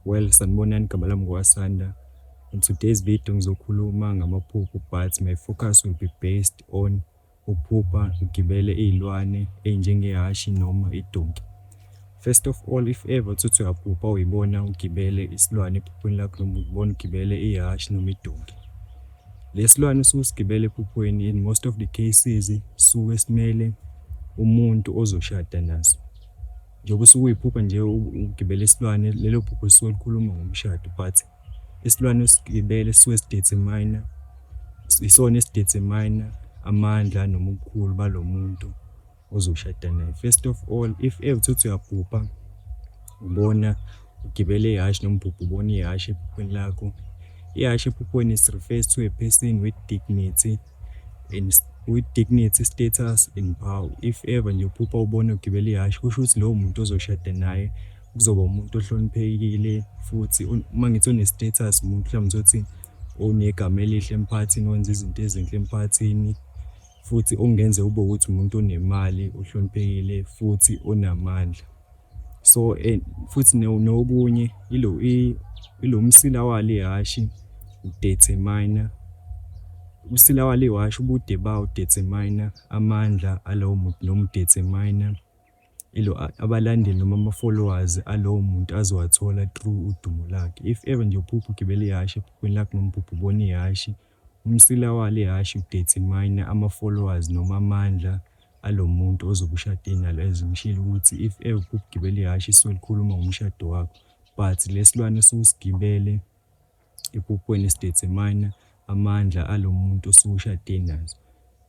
Well, sanibonani, igama lami nguWasanda. In today's video ngizokhuluma ngamaphupho, but my focus will be based on ukuphupha ugibele iy'lwane ey'njengehashi noma idonki. First of all, if ever uthi uyaphupha uyibona ugibele isilwane ephuphweni lakho noma ubona ugibele ihashi noma idonki. Lesilwane usuke usigibele ephuphweni, in most of the cases suke simele umuntu ozoshada naso. Njengoba usuke uyiphupha nje ugibele isilwane, lelo phupho lisuke likhuluma ngomshado, but isilwane osigibele sisuke sidetermine, isona esidetermine amandla noma ubukhulu balo muntu ozoshada naye. First of all, if ever uthi uyaphupha ubona ugibele ihashi noma uphupha ubona ihashi ephupheni lakho, ihashi ephupheni it refers to a person with dignity status and power. If ever nje uphupha ubona ugibele ihashi, kusho ukuthi lowo muntu ozoshada naye kuzoba umuntu ohloniphekile, futhi uma ngithi une-status umuntu mhlawumbe uthi onegama elihle emphakathini, wenza izinto ezinhle emphakathini, futhi okungenzeka ube ukuthi umuntu onemali, ohloniphekile futhi onamandla. So futhi nokunye ilo msila walo ihashi udetermine, umsila walo ihashi ubude bawo udetermine amandla alowo muntu noma udetermine abalandeli noma ama-followers alowo muntu azowathola through udumo lakhe. If ever nje uphupha ugibele ihashi ephupheni lakho noma uphupha ubona ihashi, umsila walo ihashi udetermine ama-followers noma amandla alo muntu ozobe ushade nalo, as ngishilo ukuthi if ever uphupha ugibele ihashi isuke likhuluma ngomshado wakho, but lesilwane osuke usigibele ephupheni sidetermine amandla alo muntu osuke ushade nazo.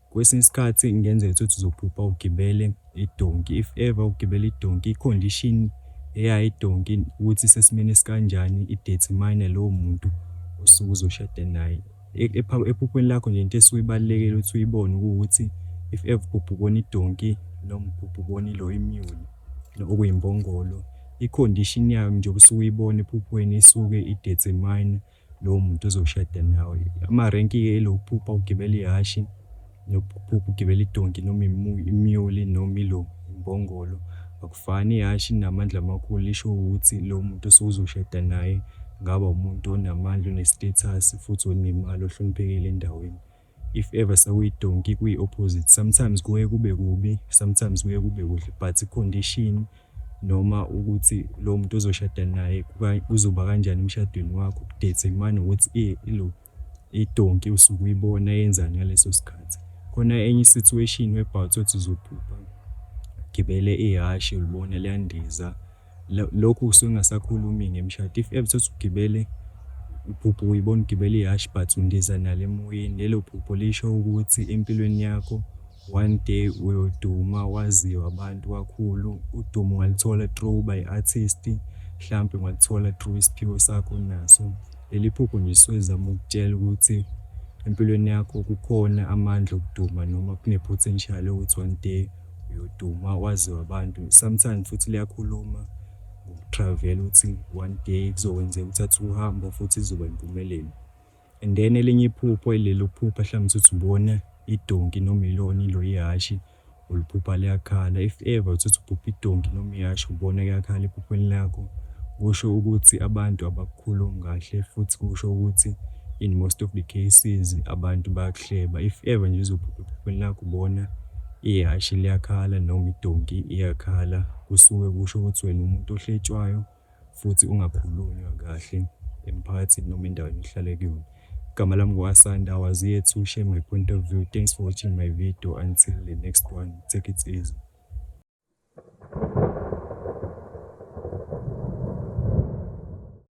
Kwesinye isikhathi kungenzeka ukuthi uzophupha ugibele idonki. If ever ugibele idonki, i-condition eyayo idonki ukuthi isesimeni esikanjani idetermine lowo muntu osuke uzoshada naye. Ephupheni lakho nje into esuke ibalulekile ukuthi uyibone ukuthi if ever uphupha ubona idonki noma uphupha ubona imule okuyimbongolo, i-condition yayo njengoba usuke uyibona ephupheni isuke idetermine lowo muntu ozoshada nawe. Ama-rank-ke ilo phupha ugibele ihashi nokuphupha ugibele idonki noma imule noma ilo imbongolo akufani. Ihashi inamandla amakhulu, lisho ukuthi lo muntu osuke uzoshada naye ngaba umuntu onamandla, one-status futhi onemali, ohloniphekile endaweni. If ever sekuyidonki kuyi-opposite, sometimes kuye kube kubi, sometimes kuye kube kuhle, but i-condition noma ukuthi lo muntu ozoshada naye kuzoba kanjani emshadweni wakho kudetermine ukuthi idonki usuke uyibona yenzani ngaleso sikhathi. Khona enye i-situation whereby uthi uzophupha ugibele ihashi ulibona liyandiza, lokhu usuke ungasakhulumi ngemishado. If ever uthi ugibele uphupha uyibona ugibele ihashi but undiza nalo emoyeni, lelo phupho lisho ukuthi empilweni yakho one day uyoduma, waziwa abantu kakhulu. Udumo ungalithola through ukuba i-artist, mhlampe ungalithola through isiphiwo sakho onaso. Leli phupho nje lisuke lizama ukutshela ukuthi empilweni yakho kukhona amandla okuduma noma kune-potential ukuthi one day uyoduma, waziwa abantu. Sometimes futhi liyakhuluma ngoku-travel ukuthi one day kuzokwenzeka uthathe uhambo futhi lizoba impumelelo. And then elinye iphupho ilelo phupha mhlawumbe uthi ubona idonki noma ilona ilo ihashi uliphupha liyakhala. If ever uthi uphupha idonki noma ihashi ubona kuyakhala ephupheni lakho, kusho ukuthi abantu abakukhulumi kahle, futhi kusho ukuthi in most of the cases abantu bayakuhleba. If ever nje uzophupha ephupheni lakho ubona ihashi liyakhala noma idonki iyakhala, kusuke kusho ukuthi wena umuntu ohletshwayo futhi ungakhulunywa kahle emphakathini noma endaweni ohlala kuyona. Igama lami nguWasanda. I was here to share my point of view. Thanks for watching my video. Until the next one, take it easy.